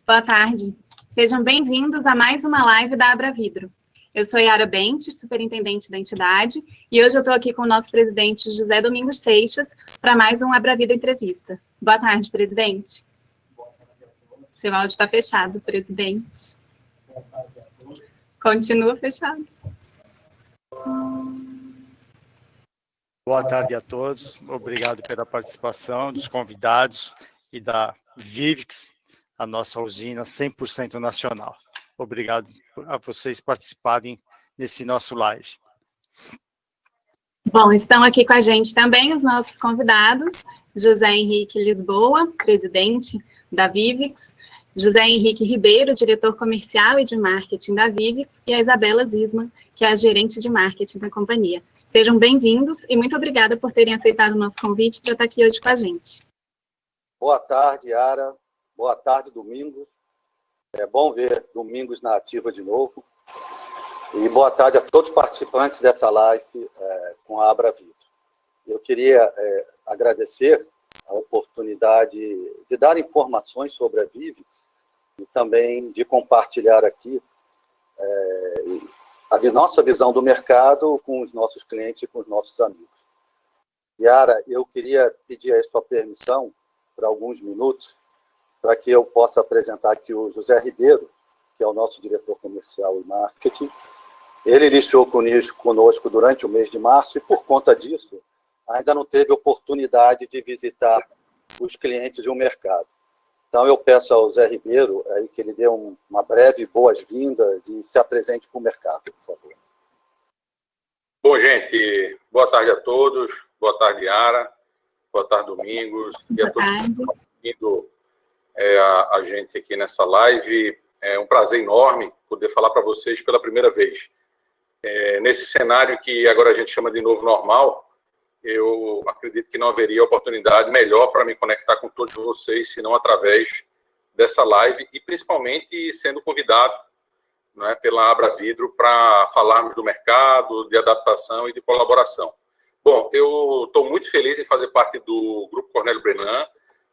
Boa tarde. Sejam bem-vindos a mais uma live da Abra Vidro. Eu sou Yara Bentes, superintendente da entidade, e hoje eu estou aqui com o nosso presidente José Domingos Seixas para mais um Abra Vidro Entrevista. Boa tarde, presidente. Seu áudio está fechado, presidente. Continua fechado. Boa tarde a todos. Obrigado pela participação dos convidados e da Vivix, a nossa usina 100% nacional. Obrigado a vocês participarem nesse nosso live. Bom, estão aqui com a gente também os nossos convidados, José Henrique Lisboa, presidente da Vivix, José Henrique Ribeiro, diretor comercial e de marketing da Vivix, e a Isabela Zisman, que é a gerente de marketing da companhia. Sejam bem-vindos e muito obrigada por terem aceitado o nosso convite para estar aqui hoje com a gente. Boa tarde, Yara. Boa tarde, Domingos. É bom ver Domingos na ativa de novo. E boa tarde a todos os participantes dessa live com a Abra Vidro. Eu queria agradecer a oportunidade de dar informações sobre a Vivix e também de compartilhar aqui a nossa visão do mercado com os nossos clientes e com os nossos amigos. Yara, eu queria pedir a sua permissão para alguns minutos para que eu possa apresentar aqui o José Ribeiro, que é o nosso diretor comercial e marketing. Ele iniciou conosco durante o mês de março e, por conta disso, ainda não teve oportunidade de visitar os clientes e o mercado. Então, eu peço ao Zé Ribeiro que ele dê uma breve boas-vindas e se apresente para o mercado, por favor. Bom, gente, boa tarde a todos. Boa tarde, Yara. Boa tarde, Domingos. E a todos que estão assistindo a gente aqui nessa live. É um prazer enorme poder falar para vocês pela primeira vez. Nesse cenário que agora a gente chama de novo normal, eu acredito que não haveria oportunidade melhor para me conectar com todos vocês, senão através dessa live e principalmente sendo convidado, né, pela Abra Vidro para falarmos do mercado, de adaptação e de colaboração. Bom, eu estou muito feliz em fazer parte do Grupo Cornélio Brenan,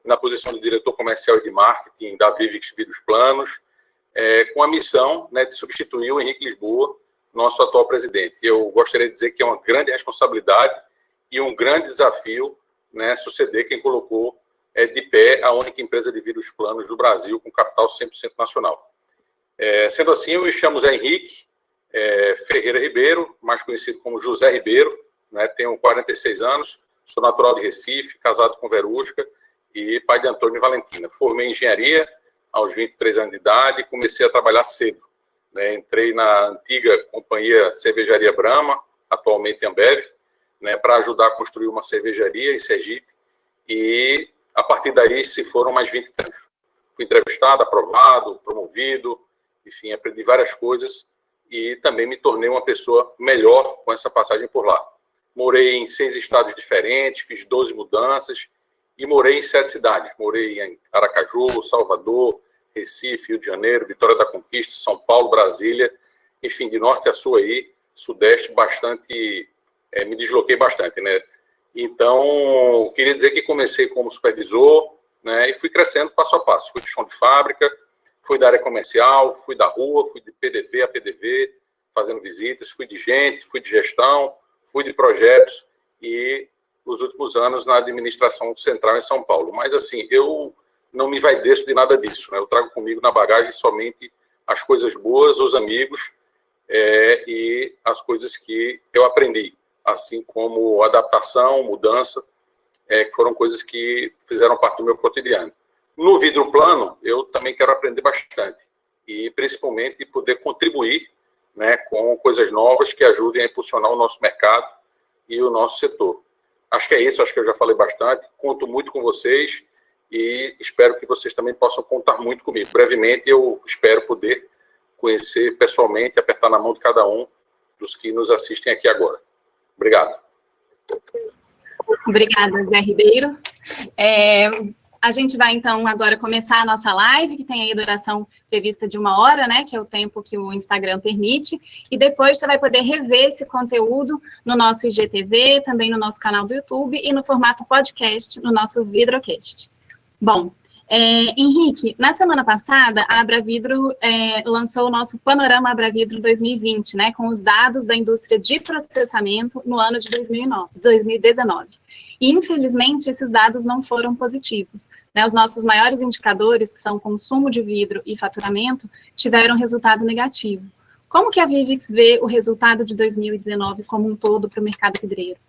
na posição de diretor comercial e de marketing da Vivix Vidros Planos, com a missão, né, de substituir o Henrique Lisboa, nosso atual presidente. Eu gostaria de dizer que é uma grande responsabilidade e um grande desafio, né, suceder quem colocou de pé a única empresa de vidros planos do Brasil com capital 100% nacional. Sendo assim, eu me chamo Zé Henrique Ferreira Ribeiro, mais conhecido como José Ribeiro, né, tenho 46 anos, sou natural de Recife, casado com Verusca e pai de Antônio e Valentina. Formei em engenharia aos 23 anos de idade e comecei a trabalhar cedo. Entrei na antiga companhia Cervejaria Brahma, atualmente Ambev, né, para ajudar a construir uma cervejaria em Sergipe, e a partir daí se foram mais 20 anos. Fui entrevistado, aprovado, promovido, enfim, aprendi várias coisas e também me tornei uma pessoa melhor com essa passagem por lá. Morei em 6 estados diferentes, fiz 12 mudanças e morei em 7 cidades. Morei em Aracaju, Salvador, Recife, Rio de Janeiro, Vitória da Conquista, São Paulo, Brasília, enfim, de norte a sul aí, sudeste, bastante, me desloquei bastante, né? Então, queria dizer que comecei como supervisor, né, e fui crescendo passo a passo. Fui de chão de fábrica, fui da área comercial, fui da rua, fui de PDV a PDV, fazendo visitas, fui de gente, fui de gestão, fui de projetos e, nos últimos anos, na administração central em São Paulo. Mas, assim, eu não me vaideço de nada disso, né? Eu trago comigo na bagagem somente as coisas boas, os amigos e as coisas que eu aprendi, assim como adaptação, mudança, que foram coisas que fizeram parte do meu cotidiano. No vidro plano, eu também quero aprender bastante e, principalmente, poder contribuir, né, com coisas novas que ajudem a impulsionar o nosso mercado e o nosso setor. Acho que é isso, acho que eu já falei bastante, conto muito com vocês e espero que vocês também possam contar muito comigo. Brevemente, eu espero poder conhecer pessoalmente, apertar na mão de cada um dos que nos assistem aqui agora. Obrigado. Obrigada, Zé Ribeiro. A gente vai, então, agora começar a nossa live, que tem aí duração prevista de 1 hora, né, que é o tempo que o Instagram permite, e depois você vai poder rever esse conteúdo no nosso IGTV, também no nosso canal do YouTube e no formato podcast no nosso Vidrocast. Bom, Henrique, na semana passada, a Abravidro lançou o nosso Panorama Abravidro 2020, né, com os dados da indústria de processamento no ano de 2019. E, infelizmente, esses dados não foram positivos, né, os nossos maiores indicadores, que são consumo de vidro e faturamento, tiveram resultado negativo. Como que a Vivix vê o resultado de 2019 como um todo para o mercado vidreiro?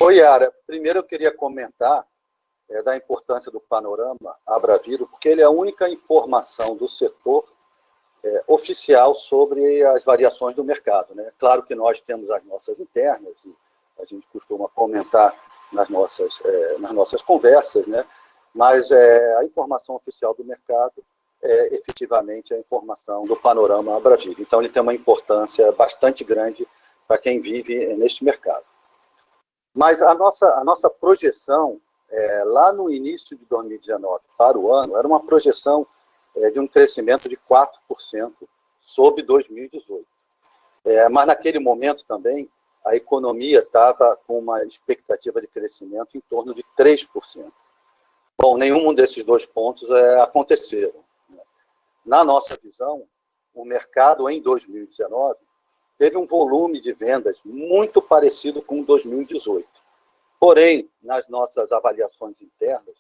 Oi, Yara. Primeiro eu queria comentar da importância do panorama Abravidro, porque ele é a única informação do setor oficial sobre as variações do mercado, né? Claro que nós temos as nossas internas, e a gente costuma comentar nas nossas conversas, né? Mas a informação oficial do mercado é efetivamente a informação do panorama Abravidro. Então, ele tem uma importância bastante grande para quem vive neste mercado. Mas a nossa projeção, lá no início de 2019 para o ano, era uma projeção de um crescimento de 4% sobre 2018. Mas naquele momento também, a economia estava com uma expectativa de crescimento em torno de 3%. Bom, nenhum desses dois pontos aconteceram. Na nossa visão, o mercado em 2019 teve um volume de vendas muito parecido com 2018. Porém, nas nossas avaliações internas,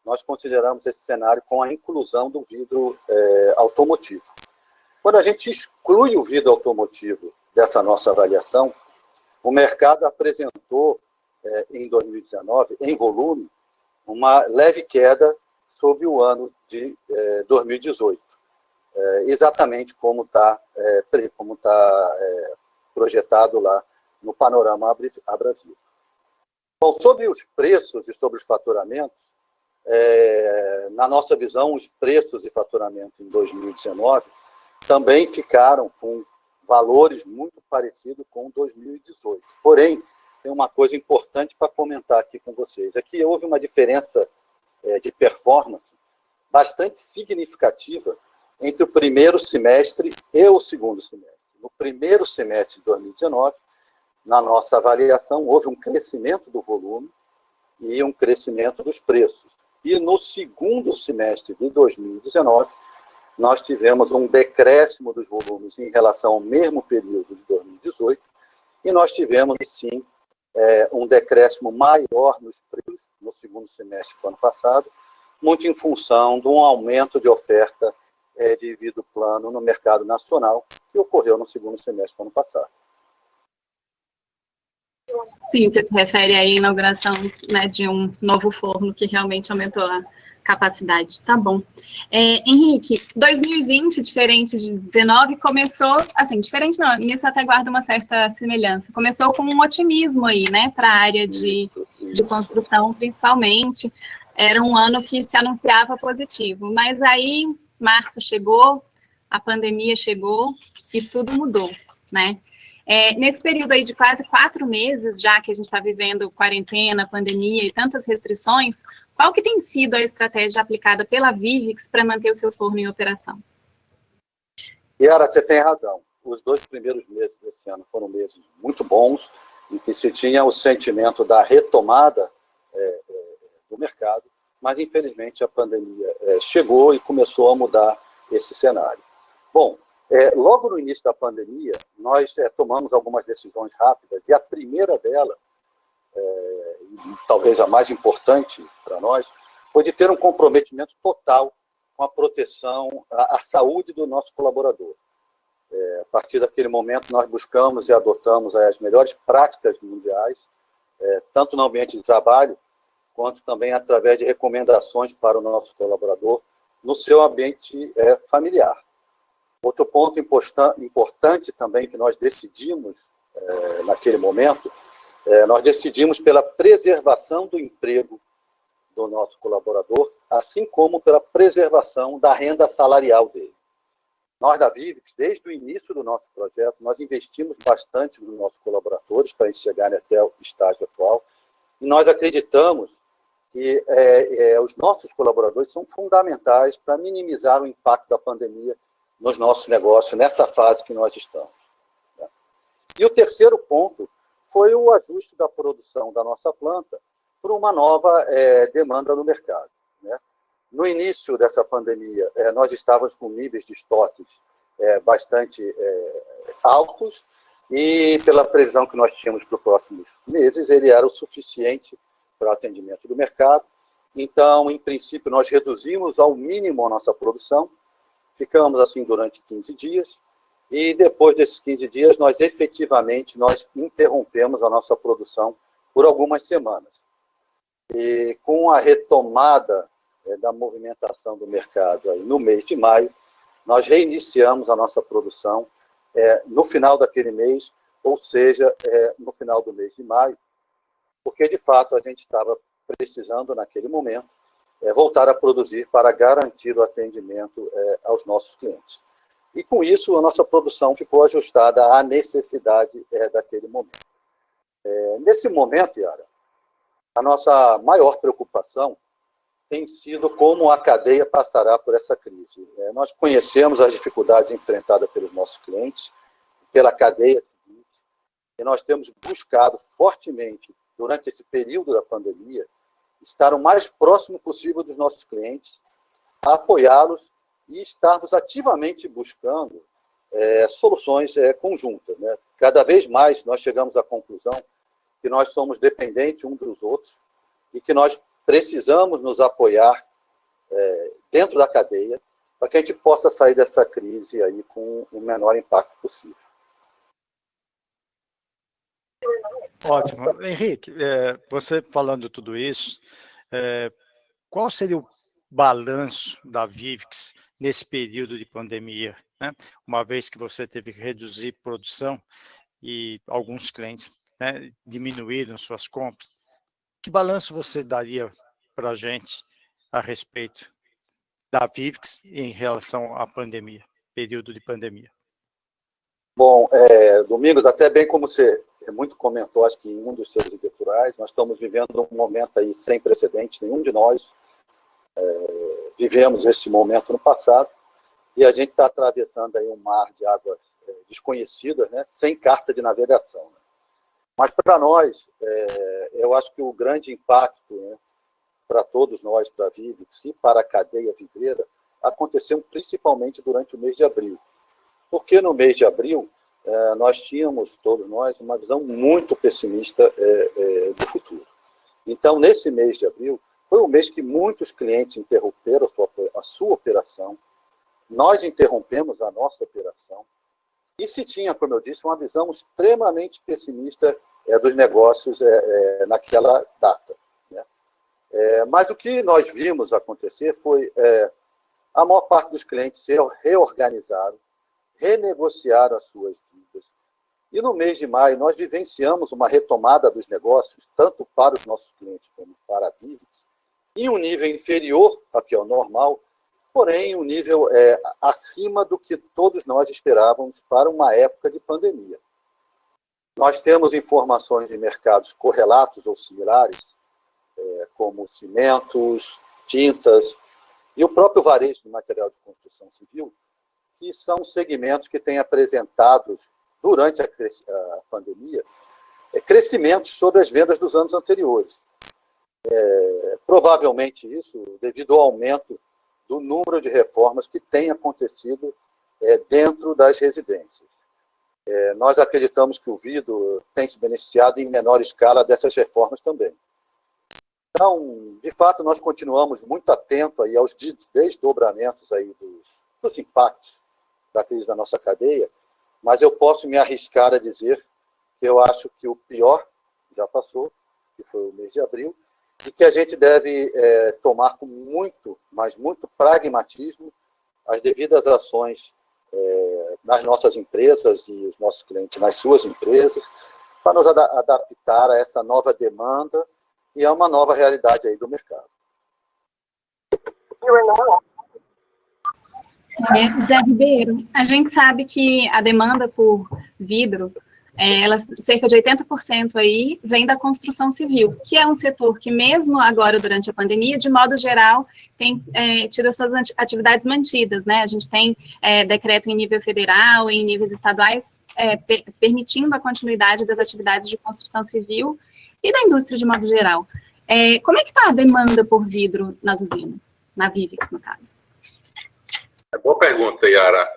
nós consideramos esse cenário com a inclusão do vidro automotivo. Quando a gente exclui o vidro automotivo dessa nossa avaliação, o mercado apresentou, em 2019, em volume, uma leve queda sobre o ano de 2018, exatamente como está projetado lá no panorama Abravidro. Bom, sobre os preços e sobre os faturamentos, na nossa visão, os preços e faturamento em 2019 também ficaram com valores muito parecidos com 2018. Porém, tem uma coisa importante para comentar aqui com vocês. Aqui houve uma diferença de performance bastante significativa entre o primeiro semestre e o segundo semestre. No primeiro semestre de 2019, na nossa avaliação, houve um crescimento do volume e um crescimento dos preços. E no segundo semestre de 2019, nós tivemos um decréscimo dos volumes em relação ao mesmo período de 2018, e nós tivemos, sim, um decréscimo maior nos preços no segundo semestre do ano passado, muito em função de um aumento de oferta de vidro plano no mercado nacional, que ocorreu no segundo semestre do ano passado. Sim, você se refere aí à inauguração, né, de um novo forno que realmente aumentou a capacidade. Tá bom. Henrique, 2020, diferente de 2019, começou, assim, diferente não, nisso até guarda uma certa semelhança. Começou com um otimismo aí, né, para a área de construção, principalmente. Era um ano que se anunciava positivo, mas aí março chegou, a pandemia chegou e tudo mudou, né? Nesse período aí de quase 4 meses, já que a gente está vivendo quarentena, pandemia e tantas restrições, qual que tem sido a estratégia aplicada pela Vivix para manter o seu forno em operação? Yara, você tem razão. Os 2 primeiros meses desse ano foram meses muito bons, em que se tinha o sentimento da retomada do mercado, mas, infelizmente, a pandemia chegou e começou a mudar esse cenário. Bom, logo no início da pandemia, nós tomamos algumas decisões rápidas, e a primeira delas, talvez a mais importante para nós, foi de ter um comprometimento total com a proteção, à saúde do nosso colaborador. A partir daquele momento, nós buscamos e adotamos as melhores práticas mundiais, tanto no ambiente de trabalho, quanto também através de recomendações para o nosso colaborador no seu ambiente familiar. Outro ponto importante também que nós decidimos naquele momento, nós decidimos pela preservação do emprego do nosso colaborador, assim como pela preservação da renda salarial dele. Nós, da Vivix, desde o início do nosso projeto, nós investimos bastante nos nossos colaboradores para eles chegarem até o estágio atual, e nós acreditamos que os nossos colaboradores são fundamentais para minimizar o impacto da pandemia nos nossos negócios, nessa fase que nós estamos. E o terceiro ponto foi o ajuste da produção da nossa planta por uma nova demanda no mercado. né? No início dessa pandemia, nós estávamos com níveis de estoques bastante altos, e pela previsão que nós tínhamos para os próximos meses, ele era o suficiente para o atendimento do mercado. Então, em princípio, nós reduzimos ao mínimo a nossa produção, ficamos assim durante 15 dias, e depois desses 15 dias, nós efetivamente interrompemos a nossa produção por algumas semanas. E com a retomada da movimentação do mercado aí, no mês de maio, nós reiniciamos a nossa produção no final daquele mês, ou seja, no final do mês de maio, porque, de fato, a gente estava precisando, naquele momento, voltar a produzir para garantir o atendimento aos nossos clientes. E, com isso, a nossa produção ficou ajustada à necessidade daquele momento. Nesse momento, Yara, a nossa maior preocupação tem sido como a cadeia passará por essa crise. Nós conhecemos as dificuldades enfrentadas pelos nossos clientes, pela cadeia seguinte, e nós temos buscado fortemente, durante esse período da pandemia, estar o mais próximo possível dos nossos clientes, apoiá-los e estarmos ativamente buscando soluções conjuntas, né? Cada vez mais nós chegamos à conclusão que nós somos dependentes uns dos outros e que nós precisamos nos apoiar dentro da cadeia para que a gente possa sair dessa crise aí com o menor impacto possível. Ótimo. Henrique, você falando tudo isso, qual seria o balanço da Vivix nesse período de pandemia, né? Uma vez que você teve que reduzir produção e alguns clientes, né, diminuíram suas compras, que balanço você daria para a gente a respeito da Vivix em relação à pandemia, período de pandemia? Bom, Domingos, até bem como você muito comentou, acho que em um dos seus editoriais, nós estamos vivendo um momento aí sem precedentes, nenhum de nós vivemos esse momento no passado, e a gente está atravessando aí um mar de águas desconhecidas, né, sem carta de navegação, né? Mas para nós, eu acho que o grande impacto, né, para todos nós, para a Vivix e para a cadeia vidreira, aconteceu principalmente durante o mês de abril. Porque no mês de abril, nós tínhamos, todos nós, uma visão muito pessimista do futuro. Então, nesse mês de abril, foi um mês que muitos clientes interromperam a sua operação, nós interrompemos a nossa operação, e se tinha, como eu disse, uma visão extremamente pessimista dos negócios naquela data, né? Mas o que nós vimos acontecer foi a maior parte dos clientes se reorganizaram, renegociaram as suas dívidas. E no mês de maio, nós vivenciamos uma retomada dos negócios, tanto para os nossos clientes como para a Vivix, em um nível inferior ao que é o normal, porém um nível acima do que todos nós esperávamos para uma época de pandemia. Nós temos informações de mercados correlatos ou similares, como cimentos, tintas, e o próprio varejo de material de construção civil, que são segmentos que têm apresentado, durante a pandemia, crescimentos sobre as vendas dos anos anteriores. Provavelmente isso devido ao aumento do número de reformas que tem acontecido dentro das residências. Nós acreditamos que o vidro tem se beneficiado em menor escala dessas reformas também. Então, de fato, nós continuamos muito atentos aí aos desdobramentos aí dos impactos da crise da nossa cadeia, mas eu posso me arriscar a dizer que eu acho que o pior já passou, que foi o mês de abril, e que a gente deve tomar com muito, mas muito pragmatismo as devidas ações nas nossas empresas e os nossos clientes nas suas empresas, para nos adaptar a essa nova demanda e a uma nova realidade aí do mercado. Zé Ribeiro, a gente sabe que a demanda por vidro, cerca de 80% aí vem da construção civil, que é um setor que mesmo agora durante a pandemia, de modo geral, tem tido as suas atividades mantidas, né? A gente tem decreto em nível federal, em níveis estaduais, permitindo a continuidade das atividades de construção civil e da indústria de modo geral. Como é que está a demanda por vidro nas usinas? Na Vivix, no caso. Boa pergunta, Yara.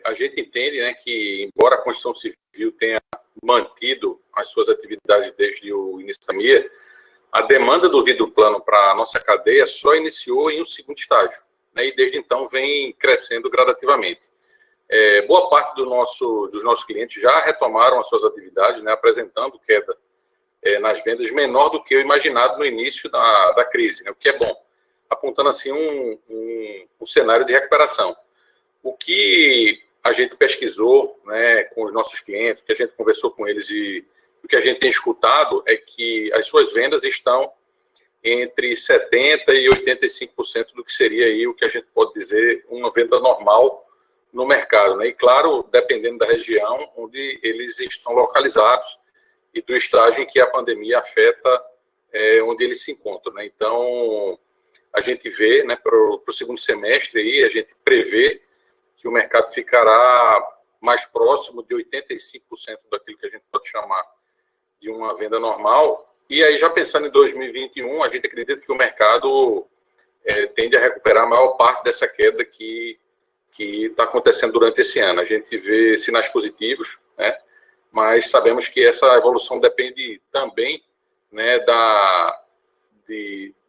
A gente entende, né, que, embora a construção civil tenha mantido as suas atividades desde o início da pandemia, a demanda do vidro plano para a nossa cadeia só iniciou em um segundo estágio, né, e desde então vem crescendo gradativamente. Boa parte dos nossos clientes já retomaram as suas atividades, né, apresentando queda nas vendas menor do que o imaginado no início da crise, né, o que é bom, apontando assim um cenário de recuperação. O que a gente pesquisou, né, com os nossos clientes, o que a gente conversou com eles e o que a gente tem escutado é que as suas vendas estão entre 70% e 85% do que seria aí o que a gente pode dizer uma venda normal no mercado, né? E claro, dependendo da região onde eles estão localizados e do estágio em que a pandemia afeta onde eles se encontram, né? Então, a gente vê, né, para o segundo semestre aí, a gente prevê que o mercado ficará mais próximo de 85% daquilo que a gente pode chamar de uma venda normal. E aí, já pensando em 2021, a gente acredita que o mercado tende a recuperar a maior parte dessa queda que está acontecendo durante esse ano. A gente vê sinais positivos, né, mas sabemos que essa evolução depende também, né, da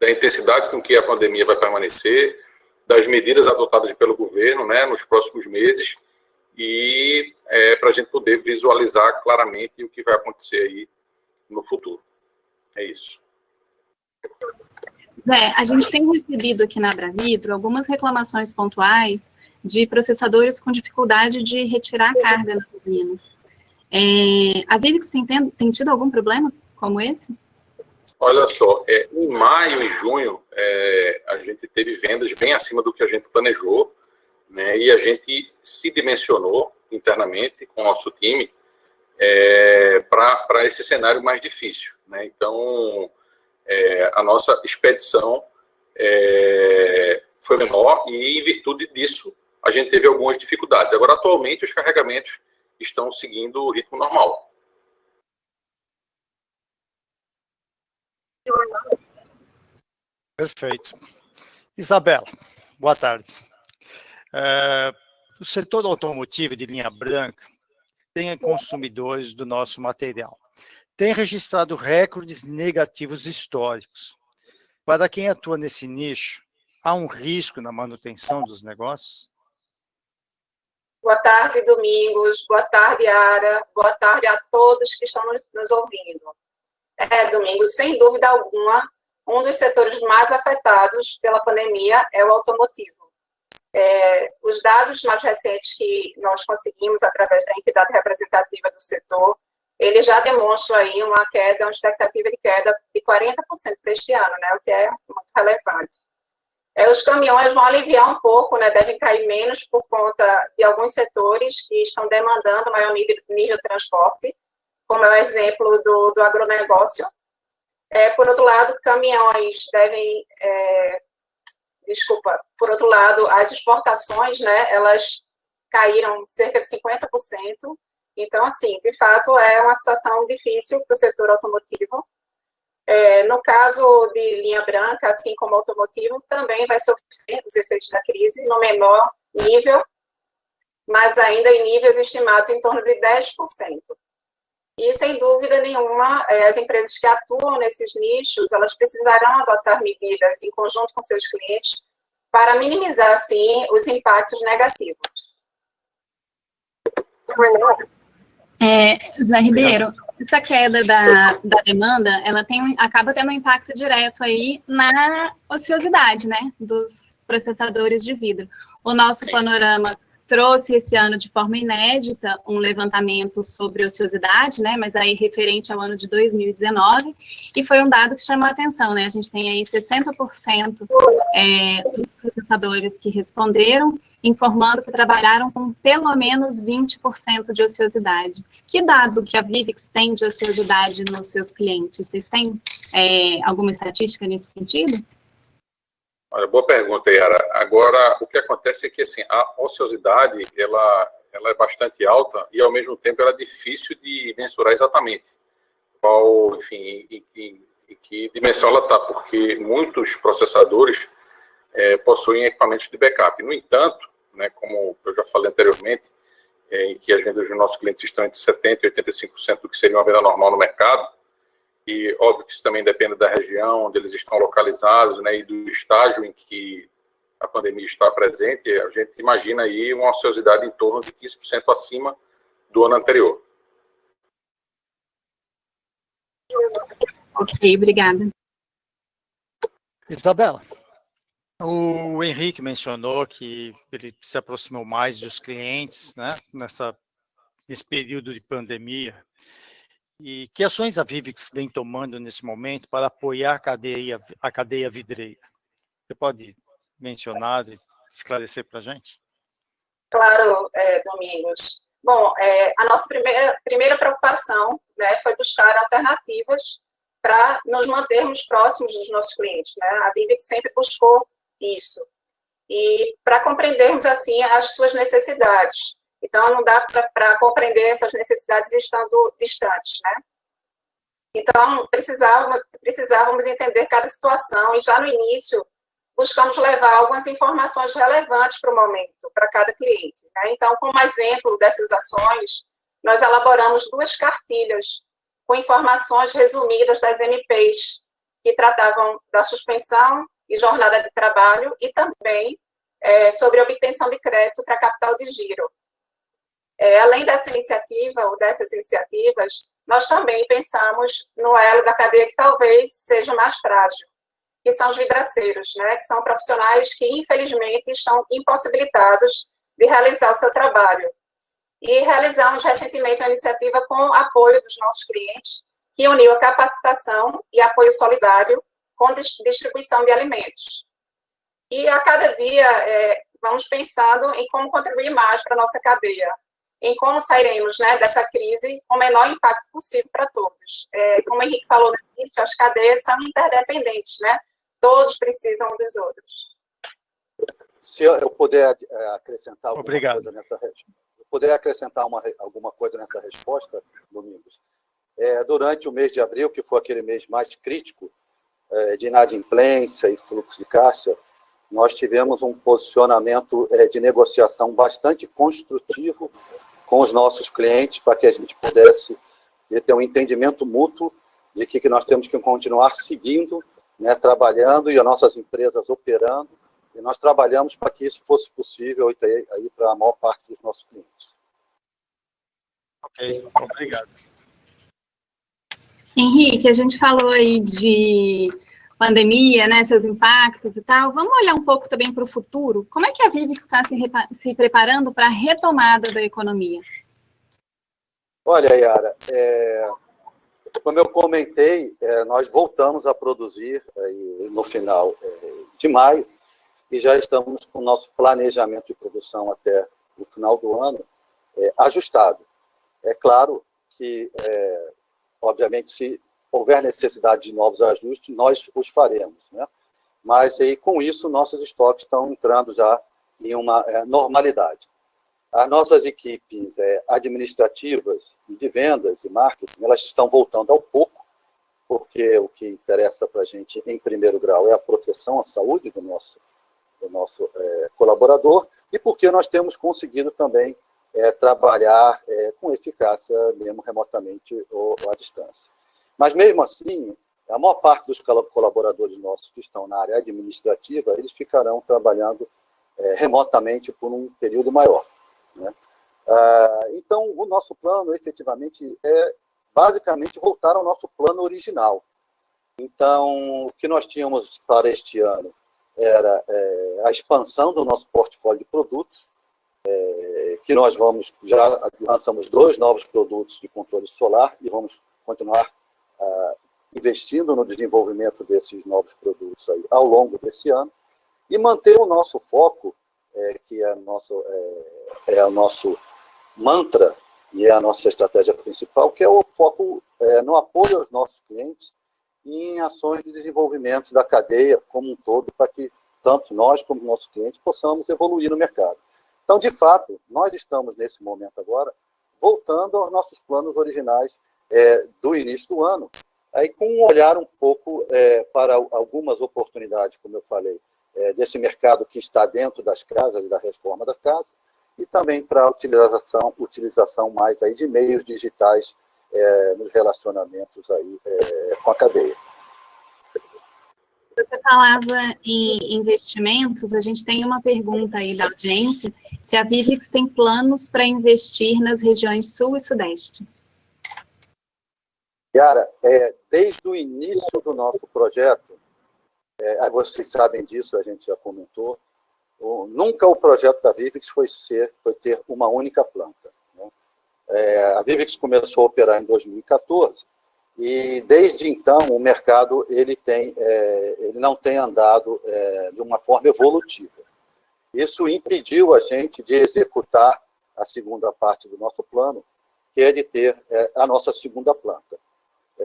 intensidade com que a pandemia vai permanecer, das medidas adotadas pelo governo, né, nos próximos meses, e para a gente poder visualizar claramente o que vai acontecer aí no futuro. É isso. Zé, a gente tem recebido aqui na Abravidro algumas reclamações pontuais de processadores com dificuldade de retirar a carga nas usinas. A Vivix tem tido algum problema como esse? Olha só, em maio e junho, a gente teve vendas bem acima do que a gente planejou, né, e a gente se dimensionou internamente com o nosso time para esse cenário mais difícil, né? Então, a nossa expedição foi menor e, em virtude disso, a gente teve algumas dificuldades. Agora, atualmente, os carregamentos estão seguindo o ritmo normal. Perfeito. Isabela, boa tarde. O setor automotivo de linha branca tem consumidores do nosso material. Tem registrado recordes negativos históricos. Para quem atua nesse nicho, há um risco na manutenção dos negócios? Boa tarde, Domingos. Boa tarde, Yara. Boa tarde a todos que estão nos ouvindo. Domingos, sem dúvida alguma, um dos setores mais afetados pela pandemia é o automotivo. Os dados mais recentes que nós conseguimos através da entidade representativa do setor, eles já demonstram aí uma expectativa de queda de 40% para este ano, né, o que é muito relevante. Os caminhões vão aliviar um pouco, né, devem cair menos por conta de alguns setores que estão demandando maior nível de transporte, como é o exemplo do agronegócio. Por outro lado, caminhões devem... por outro lado, as exportações, né, elas caíram cerca de 50%. Então, assim, de fato, é uma situação difícil para o setor automotivo. No caso de linha branca, assim como automotivo, também vai sofrer os efeitos da crise no menor nível, mas ainda em níveis estimados em torno de 10%. E, sem dúvida nenhuma, as empresas que atuam nesses nichos, elas precisarão adotar medidas em conjunto com seus clientes para minimizar, assim, os impactos negativos. Zé Ribeiro, essa queda da demanda, ela acaba tendo um impacto direto aí na ociosidade, né, dos processadores de vidro. O nosso panorama trouxe esse ano de forma inédita um levantamento sobre ociosidade, né, mas aí referente ao ano de 2019, e foi um dado que chamou a atenção, né, a gente tem aí 60% dos processadores que responderam, informando que trabalharam com pelo menos 20% de ociosidade. Que dado que a Vivix tem de ociosidade nos seus clientes? Vocês têm alguma estatística nesse sentido? Olha, boa pergunta, Yara. Agora, o que acontece é que assim, a ociosidade ela é bastante alta e, ao mesmo tempo, ela é difícil de mensurar exatamente qual, enfim, em e que dimensão ela está, porque muitos processadores possuem equipamentos de backup. No entanto, né, como eu já falei anteriormente, em que as vendas dos nossos clientes estão entre 70% e 85% do que seria uma venda normal no mercado, e óbvio que isso também depende da região onde eles estão localizados, né, e do estágio em que a pandemia está presente, a gente imagina aí uma ociosidade em torno de 15% acima do ano anterior. Ok, obrigada. Isabela, o Henrique mencionou que ele se aproximou mais dos clientes, né, nesse período de pandemia. E que ações a Vivix vem tomando nesse momento para apoiar a cadeia vidreira? Você pode mencionar e esclarecer para a gente? Claro, Domingos. Bom, a nossa primeira preocupação, né, foi buscar alternativas para nos mantermos próximos dos nossos clientes, né? A Vivix sempre buscou isso. E para compreendermos, assim, as suas necessidades. Então, não dá para compreender essas necessidades estando distantes, né? Então, precisávamos entender cada situação e já no início buscamos levar algumas informações relevantes para o momento, para cada cliente, né? Então, como exemplo dessas ações, nós elaboramos 2 cartilhas com informações resumidas das MPs, que tratavam da suspensão e jornada de trabalho e também sobre obtenção de crédito para capital de giro. Além dessa iniciativa, ou dessas iniciativas, nós também pensamos no elo da cadeia que talvez seja mais frágil, que são os vidraceiros, né? Que são profissionais que, infelizmente, estão impossibilitados de realizar o seu trabalho. E realizamos recentemente uma iniciativa com apoio dos nossos clientes, que uniu a capacitação e apoio solidário com distribuição de alimentos. E a cada dia vamos pensando em como contribuir mais para a nossa cadeia, em como sairemos, né, dessa crise com o menor impacto possível para todos. Como o Henrique falou no início, as cadeias são interdependentes, né? Todos precisam uns dos outros. Se eu puder acrescentar alguma coisa nessa resposta, Domingos. Durante o mês de abril, que foi aquele mês mais crítico de inadimplência e fluxo de caixa, nós tivemos um posicionamento de negociação bastante construtivo com os nossos clientes, para que a gente pudesse ter um entendimento mútuo de que nós temos que continuar seguindo, né, trabalhando e as nossas empresas operando, e nós trabalhamos para que isso fosse possível aí para a maior parte dos nossos clientes. Ok, obrigado. Henrique, a gente falou aí de pandemia, né, seus impactos e tal. Vamos olhar um pouco também para o futuro? Como é que a Vivix está se preparando para a retomada da economia? Olha, Yara, como eu comentei, nós voltamos a produzir no final de maio e já estamos com o nosso planejamento de produção até o final do ano ajustado. É claro que, obviamente, se houver necessidade de novos ajustes, nós os faremos, né? Mas aí, com isso, nossos estoques estão entrando já em uma normalidade. As nossas equipes administrativas, de vendas e marketing, elas estão voltando ao pouco, porque o que interessa para a gente, em primeiro grau, é a proteção à saúde do nosso colaborador, e porque nós temos conseguido também trabalhar com eficácia, mesmo remotamente ou à distância. Mas, mesmo assim, a maior parte dos colaboradores nossos que estão na área administrativa, eles ficarão trabalhando remotamente por um período maior, né? Então, o nosso plano, efetivamente, basicamente voltar ao nosso plano original. Então, o que nós tínhamos para este ano era a expansão do nosso portfólio de produtos, que nós já lançamos 2 novos produtos de controle solar e vamos continuar investindo no desenvolvimento desses novos produtos aí ao longo desse ano, e manter o nosso foco, que é o nosso mantra e é a nossa estratégia principal, que é o foco no apoio aos nossos clientes e em ações de desenvolvimento da cadeia como um todo, para que tanto nós como nossos clientes possamos evoluir no mercado. Então, de fato, nós estamos nesse momento agora voltando aos nossos planos originais do início do ano, Aí, com um olhar um pouco para algumas oportunidades, como eu falei, desse mercado que está dentro das casas, da reforma da casa, e também para a utilização mais aí de meios digitais nos relacionamentos aí, com a cadeia. Você falava em investimentos, a gente tem uma pergunta aí da audiência, se a Vivix tem planos para investir nas regiões Sul e Sudeste. Yara, desde o início do nosso projeto, vocês sabem disso, a gente já comentou, nunca o projeto da Vivix foi ter uma única planta, né? A Vivix começou a operar em 2014, e desde então o mercado ele não tem andado de uma forma evolutiva. Isso impediu a gente de executar a segunda parte do nosso plano, que é de ter a nossa segunda planta.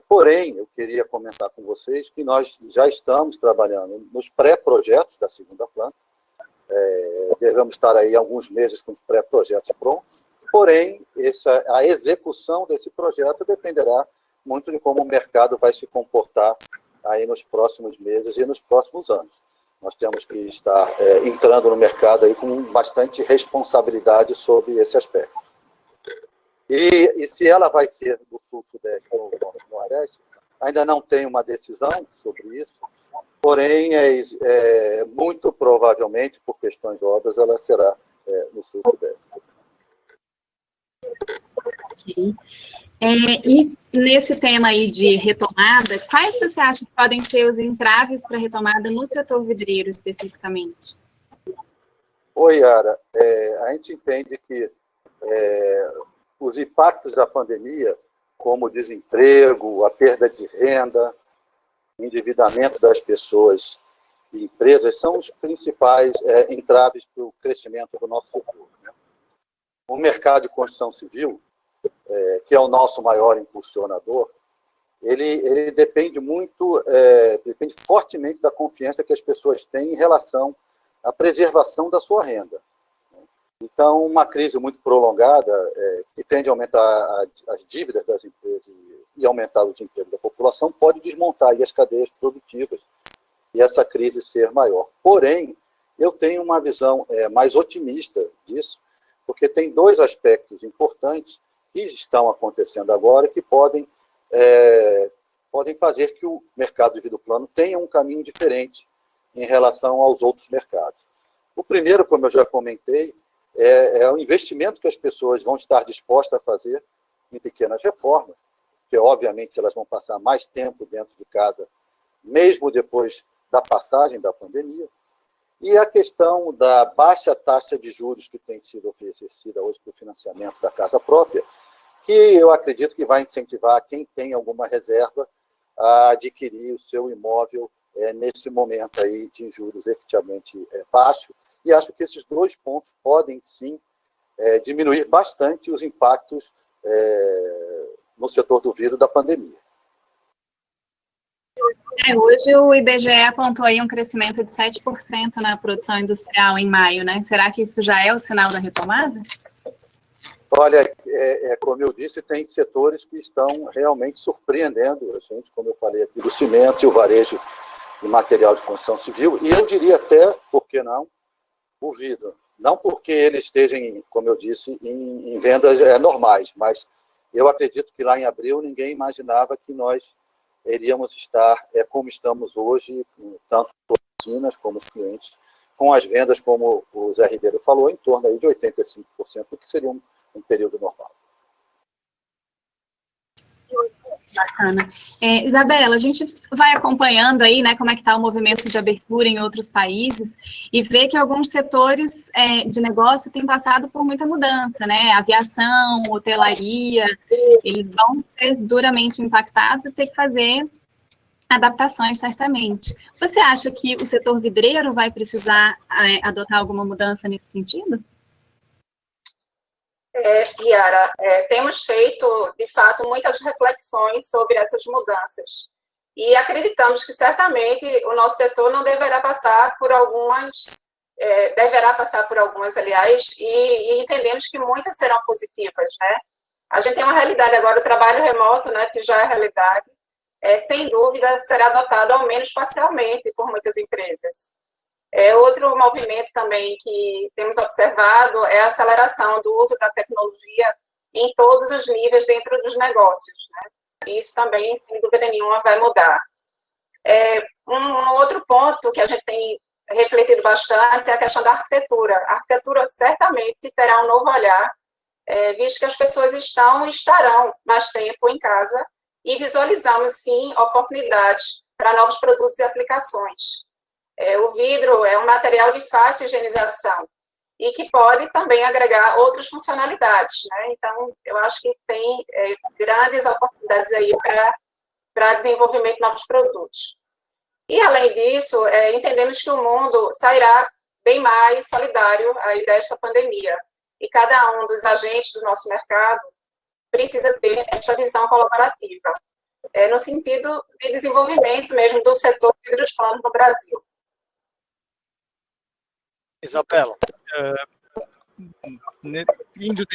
Porém, eu queria comentar com vocês que nós já estamos trabalhando nos pré-projetos da segunda planta. Devemos estar aí alguns meses com os pré-projetos prontos. Porém, a execução desse projeto dependerá muito de como o mercado vai se comportar aí nos próximos meses e nos próximos anos. Nós temos que estar entrando no mercado aí com bastante responsabilidade sobre esse aspecto. E se ela vai ser do Sul, Sudeste ou do Nordeste, ainda não tem uma decisão sobre isso, porém, muito provavelmente, por questões óbvias, ela será no Sul, Sudeste. Ok. E nesse tema aí de retomada, quais você acha que podem ser os entraves para a retomada no setor vidreiro, especificamente? Oi, Yara. A gente entende que os impactos da pandemia, como o desemprego, a perda de renda, o endividamento das pessoas e empresas, são os principais entraves para o crescimento do nosso setor, né? O mercado de construção civil, que é o nosso maior impulsionador, ele depende depende fortemente da confiança que as pessoas têm em relação à preservação da sua renda. Então, uma crise muito prolongada, que tende a aumentar as dívidas das empresas e aumentar o desemprego da população, pode desmontar aí as cadeias produtivas e essa crise ser maior. Porém, eu tenho uma visão mais otimista disso, porque tem dois aspectos importantes que estão acontecendo agora que podem fazer que o mercado de vidro plano tenha um caminho diferente em relação aos outros mercados. O primeiro, como eu já comentei, é o investimento que as pessoas vão estar dispostas a fazer em pequenas reformas, porque, obviamente, elas vão passar mais tempo dentro de casa, mesmo depois da passagem da pandemia. E a questão da baixa taxa de juros que tem sido oferecida hoje para o financiamento da casa própria, que eu acredito que vai incentivar quem tem alguma reserva a adquirir o seu imóvel nesse momento aí de juros efetivamente baixos. E acho que esses dois pontos podem, sim, diminuir bastante os impactos no setor do vidro da pandemia. Hoje o IBGE apontou aí um crescimento de 7% na produção industrial em maio, né? Será que isso já é o sinal da retomada? Olha, como eu disse, tem setores que estão realmente surpreendendo a gente, como eu falei aqui, do cimento e o varejo de material de construção civil, e eu diria até, por que não, o vidro. Não porque ele esteja, como eu disse, em vendas normais, mas eu acredito que lá em abril ninguém imaginava que nós iríamos estar como estamos hoje, tanto as oficinas como os clientes, com as vendas, como o Zé Ribeiro falou, em torno aí de 85%, que seria um período normal. Bacana. Isabela, a gente vai acompanhando aí, né, como é que está o movimento de abertura em outros países e vê que alguns setores de negócio têm passado por muita mudança, né? Aviação, hotelaria, eles vão ser duramente impactados e ter que fazer adaptações, certamente. Você acha que o setor vidreiro vai precisar adotar alguma mudança nesse sentido? Yara, temos feito, de fato, muitas reflexões sobre essas mudanças. E acreditamos que, certamente, o nosso setor não deverá passar por algumas, aliás, e entendemos que muitas serão positivas, né? A gente tem uma realidade agora, o trabalho remoto, né, que já é realidade, sem dúvida, será adotado ao menos parcialmente por muitas empresas. Outro movimento também que temos observado é a aceleração do uso da tecnologia em todos os níveis dentro dos negócios, né? Isso também, sem dúvida nenhuma, vai mudar. Um outro ponto que a gente tem refletido bastante é a questão da arquitetura. A arquitetura certamente terá um novo olhar, visto que as pessoas estão e estarão mais tempo em casa e visualizamos, sim, oportunidades para novos produtos e aplicações. O vidro é um material de fácil higienização e que pode também agregar outras funcionalidades, né? Então, eu acho que tem grandes oportunidades aí para desenvolvimento de novos produtos. E, além disso, entendemos que o mundo sairá bem mais solidário aí desta pandemia. E cada um dos agentes do nosso mercado precisa ter esta visão colaborativa, no sentido de desenvolvimento mesmo do setor de vidros planos no Brasil. Isabela, indo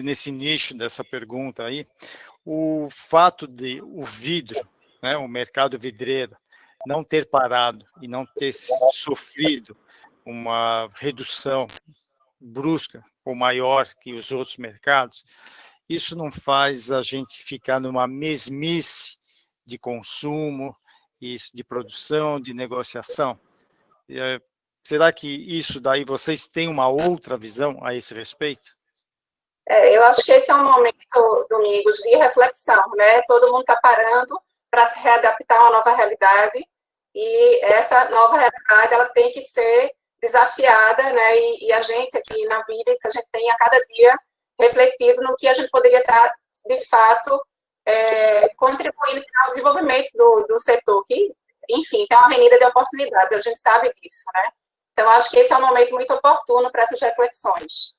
nesse nicho dessa pergunta aí, o fato de o vidro, né, o mercado vidreiro, não ter parado e não ter sofrido uma redução brusca ou maior que os outros mercados, isso não faz a gente ficar numa mesmice de consumo, de produção, de negociação? Será que isso daí vocês têm uma outra visão a esse respeito? Eu acho que esse é um momento, Domingos, de reflexão, né? Todo mundo está parando para se readaptar a uma nova realidade, e essa nova realidade ela tem que ser desafiada, né? E a gente aqui na Vivix, a gente tem a cada dia refletido no que a gente poderia estar, de fato, contribuindo para o desenvolvimento do setor, que, enfim, tem uma avenida de oportunidades, a gente sabe disso, né? Então, acho que esse é um momento muito oportuno para essas reflexões.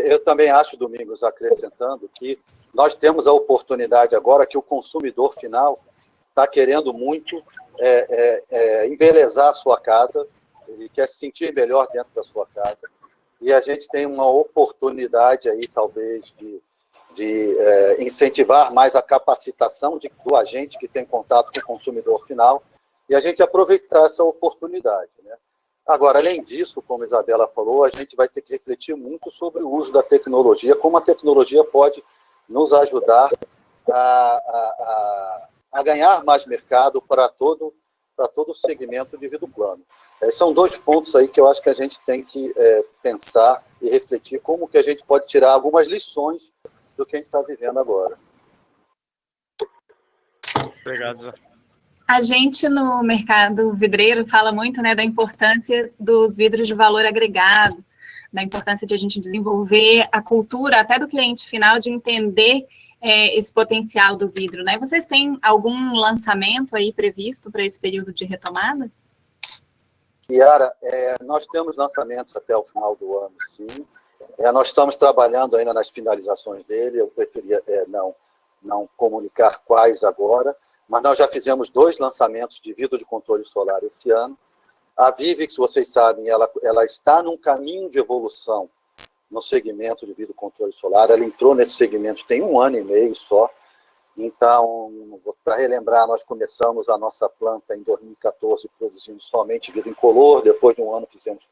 Eu também acho, Domingos, acrescentando, que nós temos a oportunidade agora que o consumidor final está querendo muito embelezar a sua casa, ele quer se sentir melhor dentro da sua casa, e a gente tem uma oportunidade aí, talvez, de incentivar mais a capacitação do agente que tem contato com o consumidor final, e a gente aproveitar essa oportunidade, né? Agora, além disso, como a Isabela falou, a gente vai ter que refletir muito sobre o uso da tecnologia, como a tecnologia pode nos ajudar a ganhar mais mercado para todo o segmento de vidro plano. São dois pontos aí que eu acho que a gente tem que pensar e refletir como que a gente pode tirar algumas lições do que a gente está vivendo agora. Obrigado, Zé. A gente, no mercado vidreiro, fala muito, né, da importância dos vidros de valor agregado, da importância de a gente desenvolver a cultura, até do cliente final, de entender esse potencial do vidro, né? Vocês têm algum lançamento aí previsto para esse período de retomada? Yara, nós temos lançamentos até o final do ano, sim. Nós estamos trabalhando ainda nas finalizações dele, eu preferia não comunicar quais agora, mas nós já fizemos 2 lançamentos de vidro de controle solar esse ano. A Vivix, vocês sabem, ela está num caminho de evolução no segmento de vidro controle solar. Ela entrou nesse segmento tem 1 ano e meio só. Então, para relembrar, nós começamos a nossa planta em 2014 produzindo somente vidro incolor, depois de 1 ano fizemos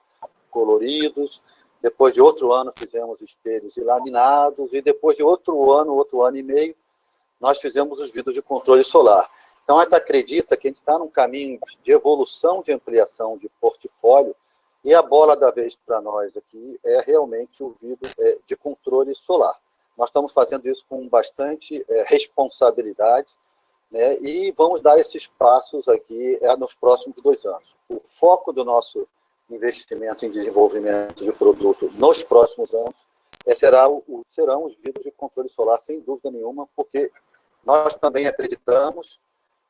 coloridos, depois de outro ano fizemos espelhos e laminados, e depois de outro ano e meio, nós fizemos os vidros de controle solar. Então, a gente acredita que a gente está num caminho de evolução, de ampliação de portfólio, e a bola da vez para nós aqui é realmente o vidro de controle solar. Nós estamos fazendo isso com bastante responsabilidade, né, e vamos dar esses passos aqui nos próximos 2 anos. O foco do nosso investimento em desenvolvimento de produto nos próximos anos serão os vidros de controle solar, sem dúvida nenhuma, porque nós também acreditamos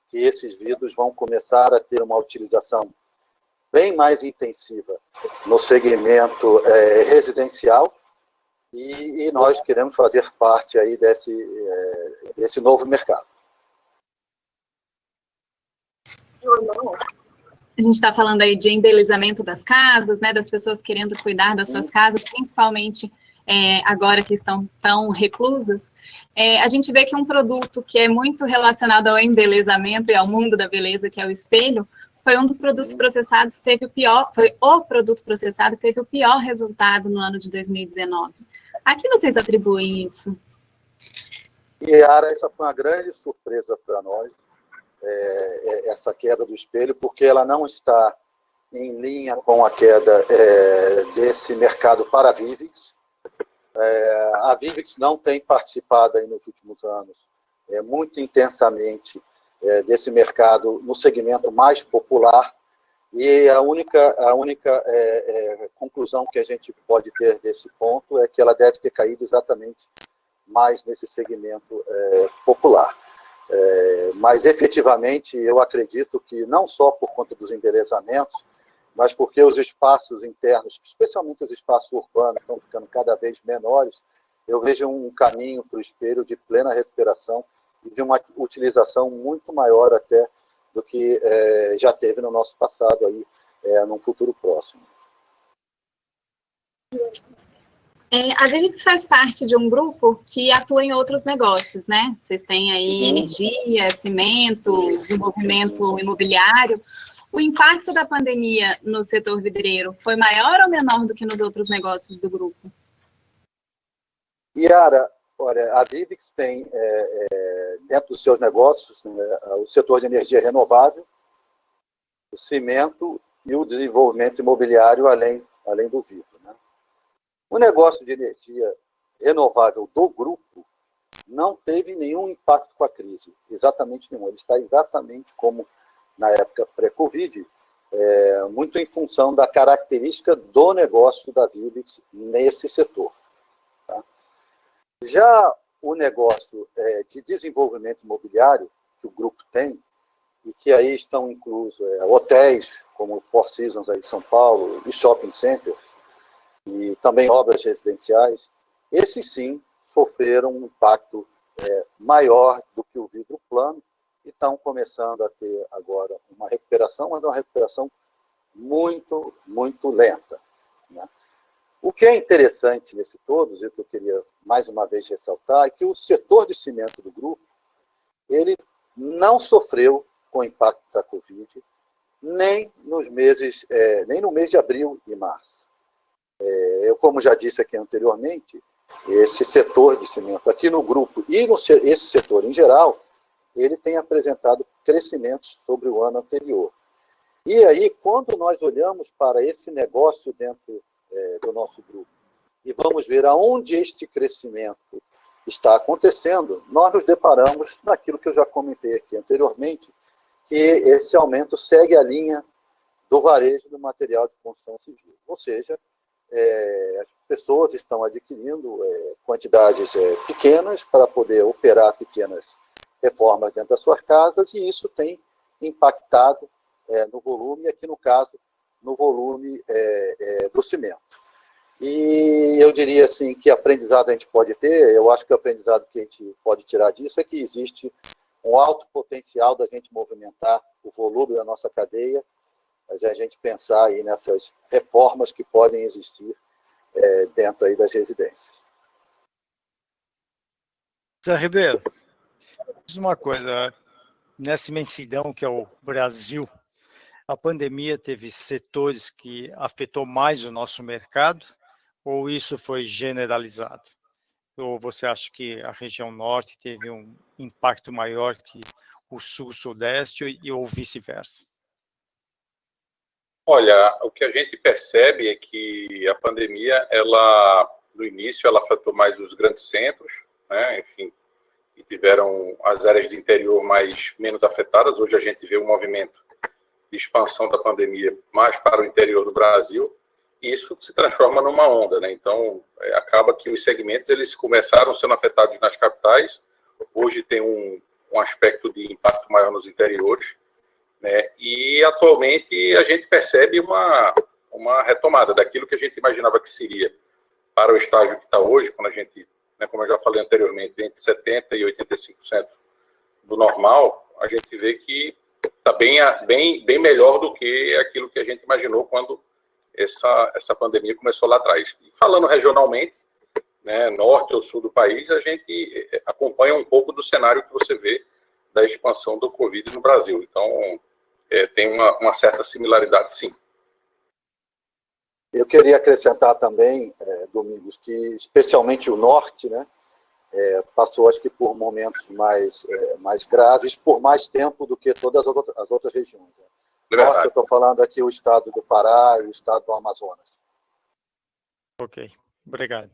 que esses vidros vão começar a ter uma utilização bem mais intensiva no segmento residencial, e nós queremos fazer parte aí desse novo mercado. A gente está falando aí de embelezamento das casas, né, das pessoas querendo cuidar das suas casas, principalmente agora que estão tão reclusas, a gente vê que um produto que é muito relacionado ao embelezamento e ao mundo da beleza, que é o espelho, foi um dos produtos processados que teve foi o produto processado que teve o pior resultado no ano de 2019. A que vocês atribuem isso? Yara, essa foi uma grande surpresa para nós, essa queda do espelho, porque ela não está em linha com a queda desse mercado para a Vivix. A Vivix não tem participado aí nos últimos anos muito intensamente desse mercado no segmento mais popular, e a única conclusão que a gente pode ter desse ponto é que ela deve ter caído exatamente mais nesse segmento popular. Mas, efetivamente, eu acredito que não só por conta dos embelezamentos, mas porque os espaços internos, especialmente os espaços urbanos, estão ficando cada vez menores, eu vejo um caminho para o espelho de plena recuperação e de uma utilização muito maior até do que já teve no nosso passado, aí, num futuro próximo. A Vivix faz parte de um grupo que atua em outros negócios, né? Vocês têm aí energia, cimento, desenvolvimento imobiliário. O impacto da pandemia no setor vidreiro foi maior ou menor do que nos outros negócios do grupo? Yara, olha, a Vivix tem, dentro dos seus negócios, o setor de energia renovável, o cimento e o desenvolvimento imobiliário, além do vidro. Né? O negócio de energia renovável do grupo não teve nenhum impacto com a crise, exatamente nenhum. Ele está exatamente como na época pré-Covid, muito em função da característica do negócio da Vivix nesse setor. Tá? Já o negócio de desenvolvimento imobiliário que o grupo tem, e que aí estão inclusos hotéis, como Four Seasons aí em São Paulo, e shopping centers, e também obras residenciais, esses sim sofreram um impacto maior do que o vidro plano, e estão começando a ter agora uma recuperação, mas uma recuperação muito, muito lenta. Né? O que é interessante nesse todos, e o que eu queria mais uma vez ressaltar, é que o setor de cimento do grupo, ele não sofreu com o impacto da Covid, nem no mês de abril e março. Eu, como já disse aqui anteriormente, esse setor de cimento aqui no grupo e esse setor em geral, ele tem apresentado crescimentos sobre o ano anterior. E aí, quando nós olhamos para esse negócio dentro do nosso grupo e vamos ver aonde este crescimento está acontecendo, nós nos deparamos naquilo que eu já comentei aqui anteriormente, que esse aumento segue a linha do varejo do material de construção civil. Ou seja, as pessoas estão adquirindo quantidades pequenas para poder operar pequenas reformas dentro das suas casas, e isso tem impactado no volume, aqui no caso, no volume do cimento. E eu diria assim, que aprendizado a gente pode ter, eu acho que o aprendizado que a gente pode tirar disso é que existe um alto potencial da gente movimentar o volume da nossa cadeia, a gente pensar aí nessas reformas que podem existir dentro aí das residências. Zé Ribeiro, diz uma coisa, nessa imensidão que é o Brasil, a pandemia teve setores que afetou mais o nosso mercado, ou isso foi generalizado? Ou você acha que a região norte teve um impacto maior que o sul, sudeste, ou vice-versa? Olha, o que a gente percebe é que a pandemia, no início, ela afetou mais os grandes centros, né? Enfim, e tiveram as áreas de interior menos afetadas. Hoje a gente vê um movimento de expansão da pandemia mais para o interior do Brasil, e isso se transforma numa onda, né? Então, acaba que os segmentos eles começaram sendo afetados nas capitais, hoje tem um aspecto de impacto maior nos interiores, né? E atualmente a gente percebe uma retomada daquilo que a gente imaginava que seria para o estágio que está hoje, quando a gente, né, como eu já falei anteriormente, entre 70% e 85% do normal, a gente vê que está bem melhor do que aquilo que a gente imaginou quando essa pandemia começou lá atrás. E falando regionalmente, né, norte ou sul do país, a gente acompanha um pouco do cenário que você vê da expansão do Covid no Brasil. Então, tem uma certa similaridade, sim. Eu queria acrescentar também, Domingos, que especialmente o norte, né, passou, acho que, por momentos mais graves, por mais tempo do que todas as outras regiões. Norte, eu estou falando aqui o estado do Pará e o estado do Amazonas. Ok, obrigado.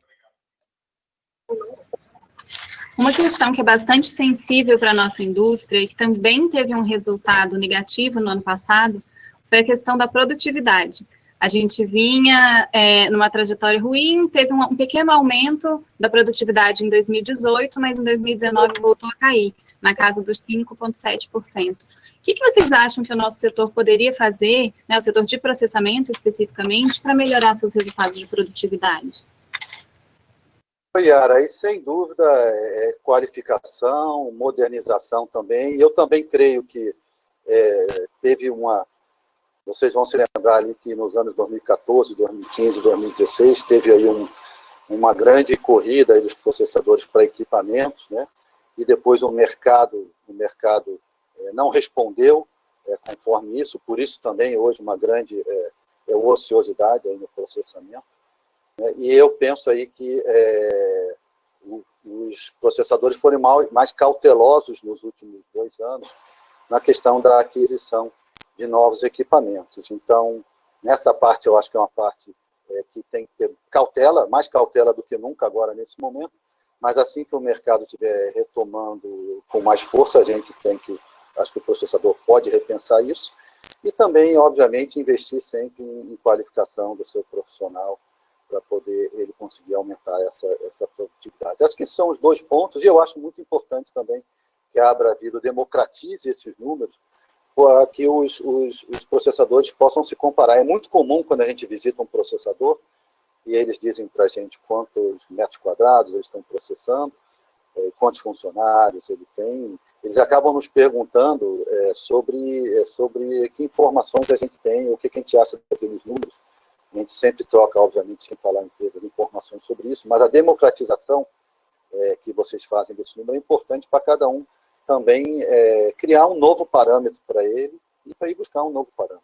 Uma questão que é bastante sensível para a nossa indústria e que também teve um resultado negativo no ano passado foi a questão da produtividade. A gente vinha numa trajetória ruim, teve um pequeno aumento da produtividade em 2018, mas em 2019 voltou a cair, na casa dos 5,7%. O que vocês acham que o nosso setor poderia fazer, né, o setor de processamento especificamente, para melhorar seus resultados de produtividade? Yara, e sem dúvida qualificação, modernização também. E eu também creio que teve vocês vão se lembrar ali que nos anos 2014, 2015, 2016, teve aí uma grande corrida aí dos processadores para equipamentos, né? E depois o mercado não respondeu conforme isso, por isso também hoje uma grande ociosidade aí no processamento. Né? E eu penso aí que os processadores foram mais cautelosos nos últimos 2 anos na questão da aquisição de novos equipamentos. Então, nessa parte, eu acho que é uma parte que tem que ter cautela, mais cautela do que nunca agora nesse momento, mas assim que o mercado estiver retomando com mais força, acho que o processador pode repensar isso, e também, obviamente, investir sempre em qualificação do seu profissional para poder ele conseguir aumentar essa produtividade. Acho que esses são os 2 pontos, e eu acho muito importante também que a Abra Vidro democratize esses números, para que os processadores possam se comparar. É muito comum quando a gente visita um processador e eles dizem para a gente quantos metros quadrados eles estão processando, quantos funcionários ele tem. Eles acabam nos perguntando sobre que informações a gente tem, o que a gente acha daqueles números. A gente sempre troca, obviamente, sem falar em empresas, informações sobre isso, mas a democratização que vocês fazem desse número é importante para cada um também criar um novo parâmetro para ele e para ir buscar um novo parâmetro.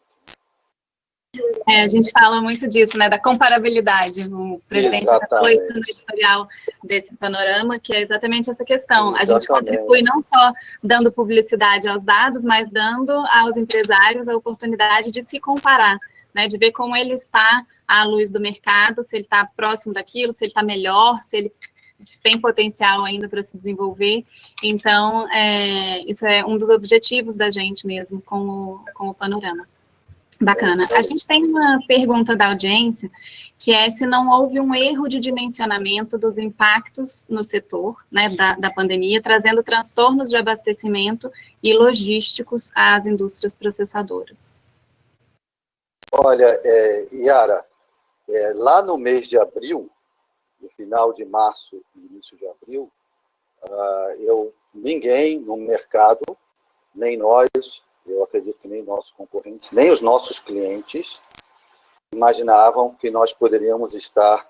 A gente fala muito disso, né, da comparabilidade. O presidente falou isso no editorial desse panorama, que é exatamente essa questão. A gente contribui não só dando publicidade aos dados, mas dando aos empresários a oportunidade de se comparar, né, de ver como ele está à luz do mercado, se ele está próximo daquilo, se ele está melhor, se ele tem potencial ainda para se desenvolver. Então, isso é um dos objetivos da gente mesmo com o panorama. Bacana. A gente tem uma pergunta da audiência, que é se não houve um erro de dimensionamento dos impactos no setor, né, da pandemia, trazendo transtornos de abastecimento e logísticos às indústrias processadoras. Olha, Yara, lá no mês de abril, no final de março e início de abril, ninguém no mercado, nem nós, eu acredito que nem nossos concorrentes, nem os nossos clientes, imaginavam que nós poderíamos estar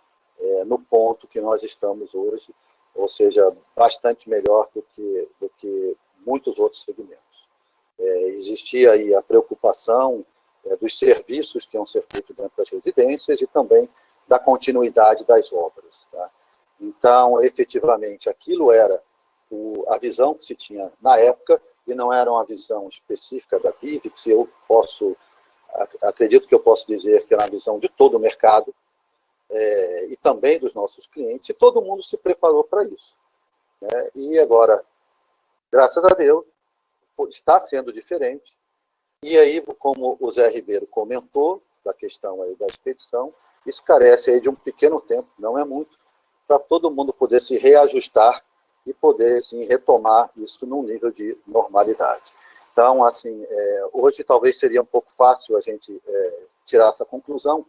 no ponto que nós estamos hoje, ou seja, bastante melhor do que muitos outros segmentos. Existia aí a preocupação dos serviços que iam ser feitos dentro das residências e também da continuidade das obras. Tá? Então, efetivamente, aquilo era a visão que se tinha na época, e não era uma visão específica da Vivix. Eu acredito que eu posso dizer que era uma visão de todo o mercado, e também dos nossos clientes, e todo mundo se preparou para isso. Né? E agora, graças a Deus, está sendo diferente, e aí, como o Zé Ribeiro comentou, da questão aí da expedição, isso carece aí de um pequeno tempo, não é muito, para todo mundo poder se reajustar e poder, assim, retomar isso num nível de normalidade. Então, assim, hoje talvez seria um pouco fácil a gente tirar essa conclusão,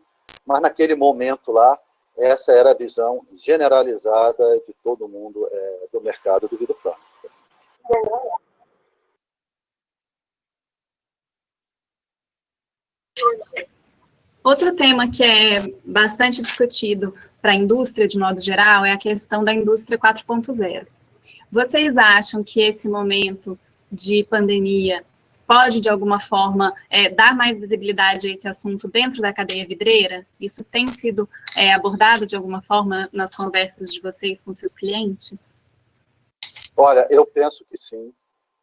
mas naquele momento lá, essa era a visão generalizada de todo mundo do mercado do vidro plano. Outro tema que é bastante discutido para a indústria de modo geral é a questão da indústria 4.0. Vocês acham que esse momento de pandemia pode, de alguma forma, dar mais visibilidade a esse assunto dentro da cadeia vidreira? Isso tem sido abordado, de alguma forma, nas conversas de vocês com seus clientes? Olha, eu penso que sim.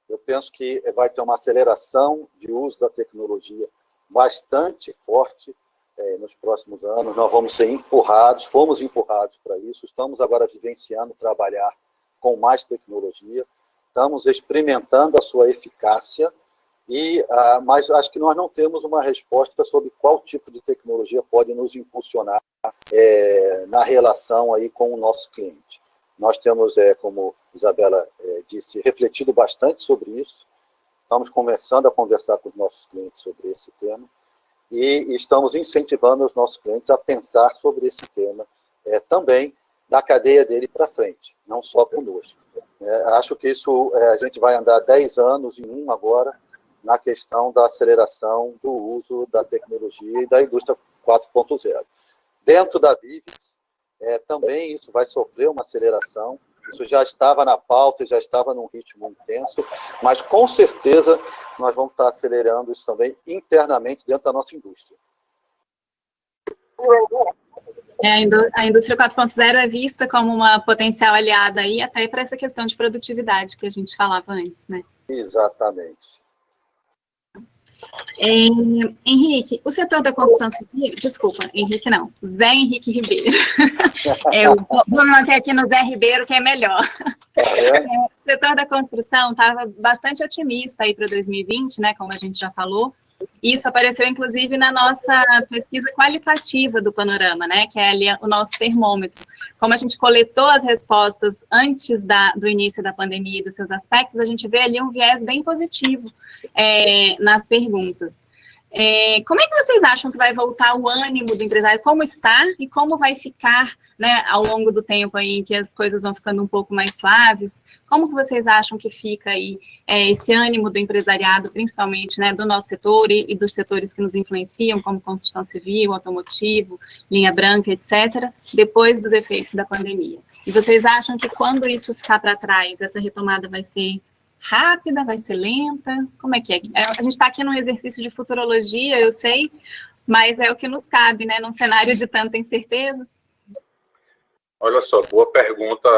Eu penso que vai ter uma aceleração de uso da tecnologia bastante forte nos próximos anos. Nós vamos ser empurrados, fomos empurrados para isso, estamos agora vivenciando trabalhar com mais tecnologia, estamos experimentando a sua eficácia, mas acho que nós não temos uma resposta sobre qual tipo de tecnologia pode nos impulsionar na relação aí com o nosso cliente. Nós temos, como Isabela disse, refletido bastante sobre isso, estamos começando a conversar com os nossos clientes sobre esse tema, e estamos incentivando os nossos clientes a pensar sobre esse tema também da cadeia dele para frente, não só conosco. Acho que isso, a gente vai andar 10 anos em um agora, na questão da aceleração do uso da tecnologia e da indústria 4.0. Dentro da Vivix, também isso vai sofrer uma aceleração, isso já estava na pauta, já estava num ritmo intenso, mas com certeza nós vamos estar acelerando isso também internamente dentro da nossa indústria. A indústria 4.0 é vista como uma potencial aliada aí, até para essa questão de produtividade que a gente falava antes, né? Exatamente. Henrique, o setor da construção civil, desculpa, Henrique não, Zé Henrique Ribeiro. Eu vou me manter aqui no Zé Ribeiro, que é melhor. O setor da construção estava bastante otimista aí para 2020, né, como a gente já falou. Isso apareceu, inclusive, na nossa pesquisa qualitativa do Panorama, né, que é ali o nosso termômetro. Como a gente coletou as respostas antes do início da pandemia e dos seus aspectos, a gente vê ali um viés bem positivo nas perguntas. Como é que vocês acham que vai voltar o ânimo do empresário? Como está e como vai ficar, né, ao longo do tempo aí em que as coisas vão ficando um pouco mais suaves? Como que vocês acham que fica aí esse ânimo do empresariado, principalmente, né, do nosso setor e dos setores que nos influenciam, como construção civil, automotivo, linha branca, etc., depois dos efeitos da pandemia? E vocês acham que quando isso ficar para trás, essa retomada vai ser rápida, vai ser lenta? Como é que é? A gente está aqui num exercício de futurologia, eu sei, mas é o que nos cabe, né, num cenário de tanta incerteza. Olha só, boa pergunta,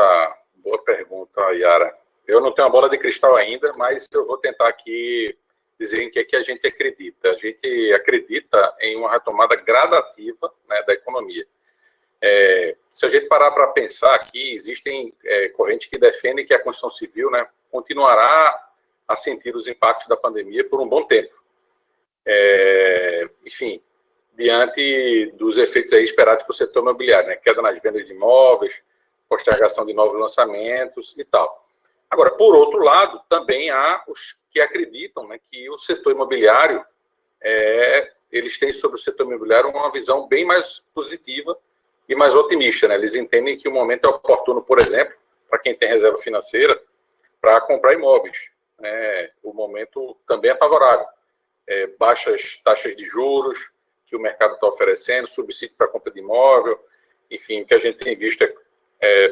Yara. Eu não tenho a bola de cristal ainda, mas eu vou tentar aqui dizer em que a gente acredita. A gente acredita em uma retomada gradativa, né, da economia. Se a gente parar para pensar aqui, existem correntes que defendem que a construção civil, né, continuará a sentir os impactos da pandemia por um bom tempo. Enfim, diante dos efeitos aí esperados para o setor imobiliário, né, queda nas vendas de imóveis, postergação de novos lançamentos e tal. Agora, por outro lado, também há os que acreditam, né, que o setor imobiliário, eles têm sobre o setor imobiliário uma visão bem mais positiva e mais otimista, né? Eles entendem que o momento é oportuno, por exemplo, para quem tem reserva financeira, para comprar imóveis. O momento também é favorável. Baixas taxas de juros que o mercado está oferecendo, subsídio para compra de imóvel, enfim, o que a gente tem visto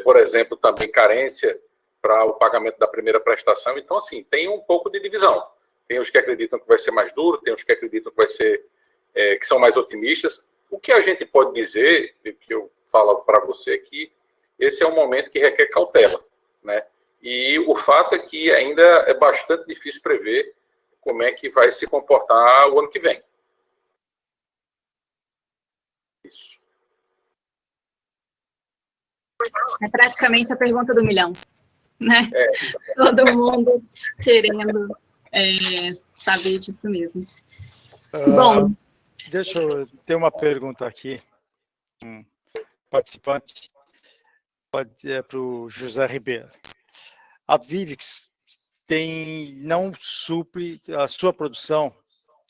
por exemplo, também carência para o pagamento da primeira prestação. Então, assim, tem um pouco de divisão. Tem os que acreditam que vai ser mais duro, tem os que acreditam que vai ser, que são mais otimistas. O que a gente pode dizer, que eu falo para você, é que esse é um momento que requer cautela, né? E o fato é que ainda é bastante difícil prever como é que vai se comportar o ano que vem. Isso. É praticamente a pergunta do milhão, né? Todo mundo querendo saber disso mesmo. Bom, deixa eu ter uma pergunta aqui. Um participante para o José Ribeiro. A Vivix não supre a sua produção,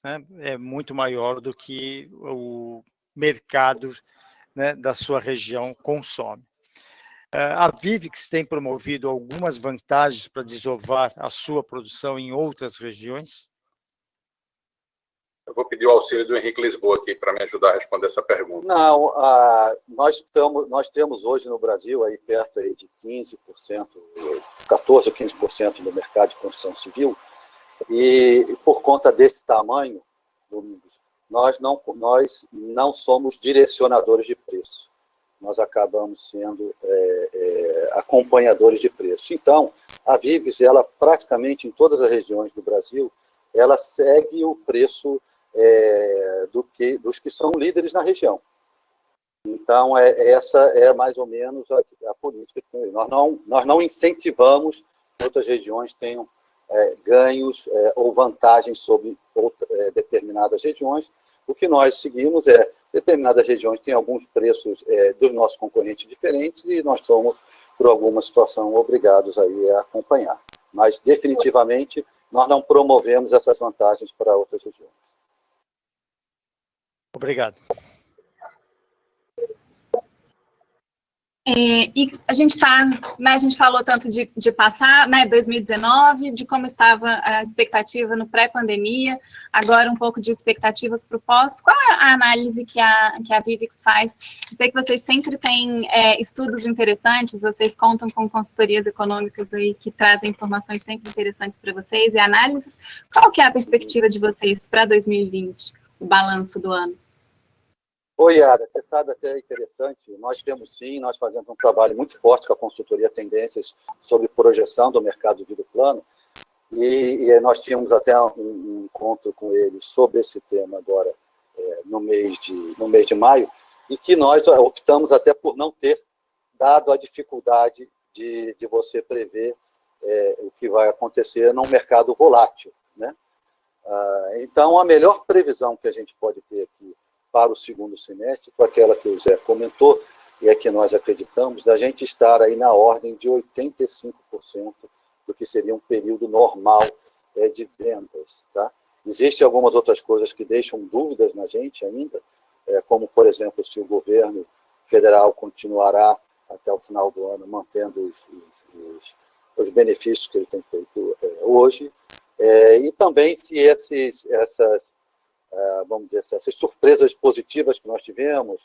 né, é muito maior do que o mercado, né, da sua região consome. A Vivix tem promovido algumas vantagens para desovar a sua produção em outras regiões? Eu vou pedir o auxílio do Henrique Lisboa aqui para me ajudar a responder essa pergunta. Não, nós temos hoje no Brasil aí perto aí de 15%, 14% ou 15% do mercado de construção civil, e por conta desse tamanho, Domingos, nós não somos direcionadores de preço. Nós acabamos sendo acompanhadores de preço. Então, a Vivix, ela praticamente em todas as regiões do Brasil, ela segue o preço dos que são líderes na região. Então, essa é mais ou menos a política. Nós não incentivamos que outras regiões tenham ganhos ou vantagens sobre determinadas regiões. O que nós seguimos determinadas regiões têm alguns preços dos nossos concorrentes diferentes e nós somos, por alguma situação, obrigados aí a acompanhar. Mas, definitivamente, nós não promovemos essas vantagens para outras regiões. Obrigado. E a gente a gente falou tanto de passar, 2019, de como estava a expectativa no pré-pandemia, agora um pouco de expectativas para o pós. Qual é a análise que a Vivix faz? Eu sei que vocês sempre têm estudos interessantes, vocês contam com consultorias econômicas aí que trazem informações sempre interessantes para vocês e análises. Qual que é a perspectiva de vocês para 2020, o balanço do ano? Oi, Yara, você sabe até é interessante, nós fazemos um trabalho muito forte com a consultoria Tendências sobre projeção do mercado de vida plano, e nós tínhamos até um encontro com eles sobre esse tema agora, no mês de maio, e que nós optamos até por não ter, dado a dificuldade de você prever o que vai acontecer num mercado volátil, né? Então, a melhor previsão que a gente pode ter aqui para o segundo semestre, foi aquela que o Zé comentou, e é que nós acreditamos, da gente estar aí na ordem de 85% do que seria um período normal de vendas. Tá? Existem algumas outras coisas que deixam dúvidas na gente ainda, como, por exemplo, se o governo federal continuará até o final do ano mantendo os benefícios que ele tem feito hoje, e também se essas surpresas positivas que nós tivemos,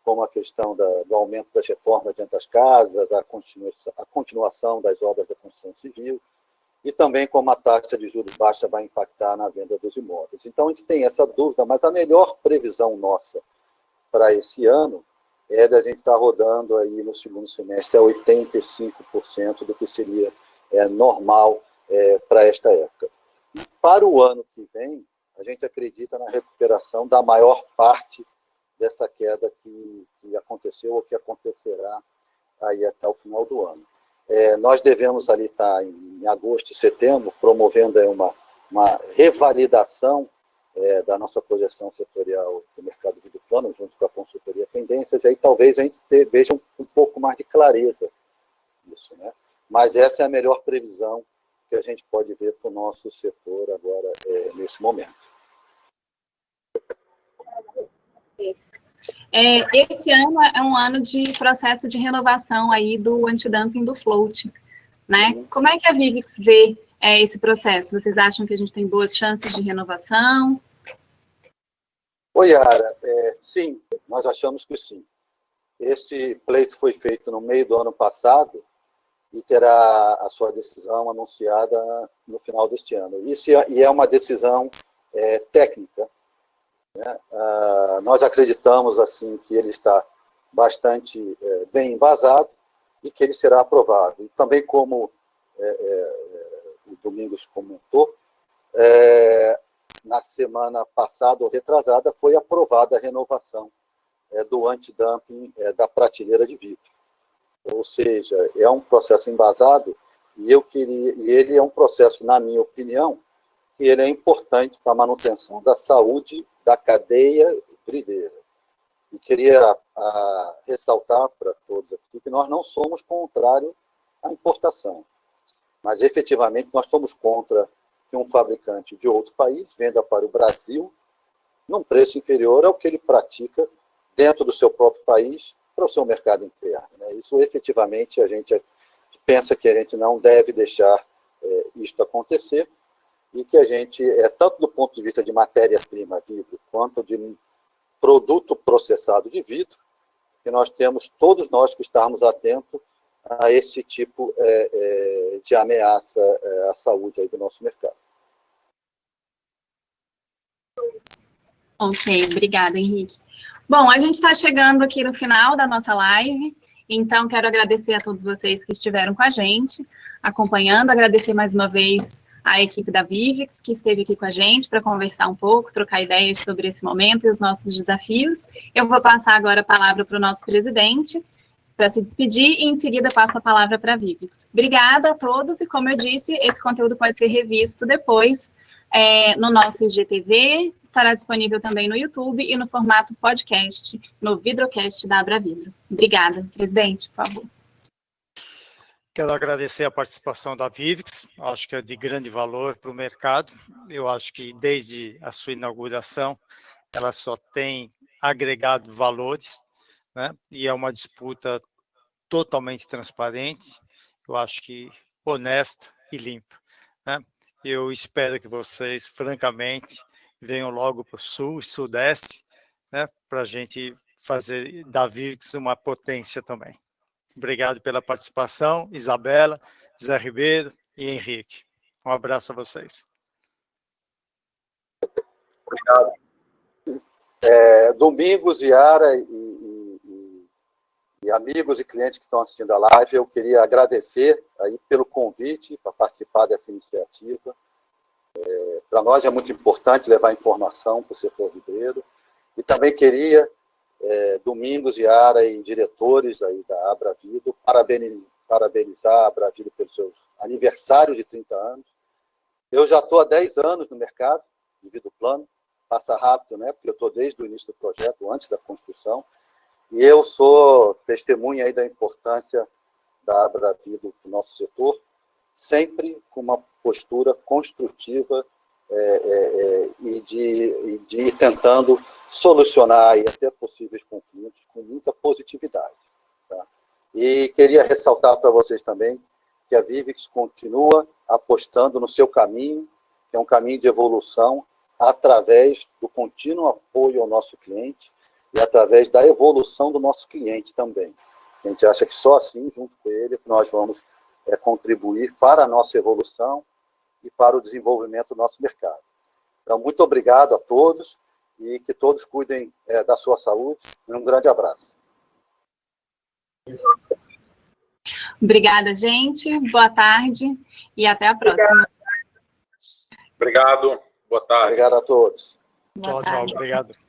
como a questão do aumento das reformas dentro das casas, a continuação das obras da construção civil, e também como a taxa de juros baixa vai impactar na venda dos imóveis. Então, a gente tem essa dúvida, mas a melhor previsão nossa para esse ano é da gente estar rodando aí no segundo semestre a 85% do que seria normal para esta época. E para o ano que vem, a gente acredita na recuperação da maior parte dessa queda que aconteceu ou que acontecerá aí até o final do ano. Nós devemos ali estar em agosto e setembro promovendo aí uma revalidação da nossa projeção setorial do mercado de plano, junto com a consultoria Tendências, e aí talvez a gente veja um pouco mais de clareza nisso, né? Mas essa é a melhor previsão que a gente pode ver para o nosso setor agora, nesse momento. Esse ano é um ano de processo de renovação aí do antidumping do float, né? Como é que a Vivix vê esse processo? Vocês acham que a gente tem boas chances de renovação? Oi, Yara. Sim, nós achamos que sim. Esse pleito foi feito no meio do ano passado e terá a sua decisão anunciada no final deste ano. E é uma decisão técnica, né? Nós acreditamos assim que ele está bastante bem embasado e que ele será aprovado. E também, como o Domingos comentou, na semana passada ou retrasada foi aprovada a renovação do antidumping da prateleira de vidro. Ou seja, é um processo embasado e ele é um processo, na minha opinião, que ele é importante para a manutenção da saúde da cadeia vidreira. E queria ressaltar para todos aqui que nós não somos contrários à importação, mas efetivamente nós somos contra que um fabricante de outro país venda para o Brasil num preço inferior ao que ele pratica dentro do seu próprio país para o seu mercado interno, né? Isso efetivamente a gente pensa que a gente não deve deixar isto acontecer. e que a gente, tanto do ponto de vista de matéria-prima vidro, quanto de produto processado de vidro, que nós temos, todos nós, que estarmos atentos a esse tipo de ameaça à saúde aí do nosso mercado. Ok, obrigada, Henrique. Bom, a gente está chegando aqui no final da nossa live, então quero agradecer a todos vocês que estiveram com a gente, acompanhando, agradecer mais uma vez a equipe da Vivix, que esteve aqui com a gente para conversar um pouco, trocar ideias sobre esse momento e os nossos desafios. Eu vou passar agora a palavra para o nosso presidente, para se despedir, e em seguida passo a palavra para a Vivix. Obrigada a todos, e como eu disse, esse conteúdo pode ser revisto depois no nosso IGTV, estará disponível também no YouTube e no formato podcast, no Vidrocast da Abravidro. Obrigada. Presidente, por favor. Quero agradecer a participação da Vivix, acho que é de grande valor para o mercado. Eu acho que desde a sua inauguração, ela só tem agregado valores, né? E é uma disputa totalmente transparente, eu acho que honesta e limpa, né? Eu espero que vocês, francamente, venham logo para o Sul e Sudeste, né? Para a gente fazer da Vivix uma potência também. Obrigado pela participação, Isabela, Zé Ribeiro e Henrique. Um abraço a vocês. Obrigado. Domingos, Yara e amigos e clientes que estão assistindo a live, eu queria agradecer aí pelo convite para participar dessa iniciativa. Para nós é muito importante levar informação para o setor vidreiro. E também queria, Domingos, Yara e diretores aí da Abravidro, parabenizar a Abravidro pelos seus aniversários de 30 anos. Eu já estou há 10 anos no mercado de vidro plano, passa rápido, né? Porque eu estou desde o início do projeto, antes da construção, e eu sou testemunha aí da importância da Abravidro no nosso setor, sempre com uma postura construtiva e de ir tentando solucionar aí até possíveis conflitos com muita positividade. Tá? E queria ressaltar para vocês também que a Vivix continua apostando no seu caminho, que é um caminho de evolução, através do contínuo apoio ao nosso cliente e através da evolução do nosso cliente também. A gente acha que só assim, junto com ele, nós vamos contribuir para a nossa evolução e para o desenvolvimento do nosso mercado. Então, muito obrigado a todos e que todos cuidem da sua saúde. Um grande abraço. Obrigada, gente. Boa tarde e até a próxima. Obrigado. Boa tarde. Obrigado a todos. Boa tarde. Tchau, obrigado.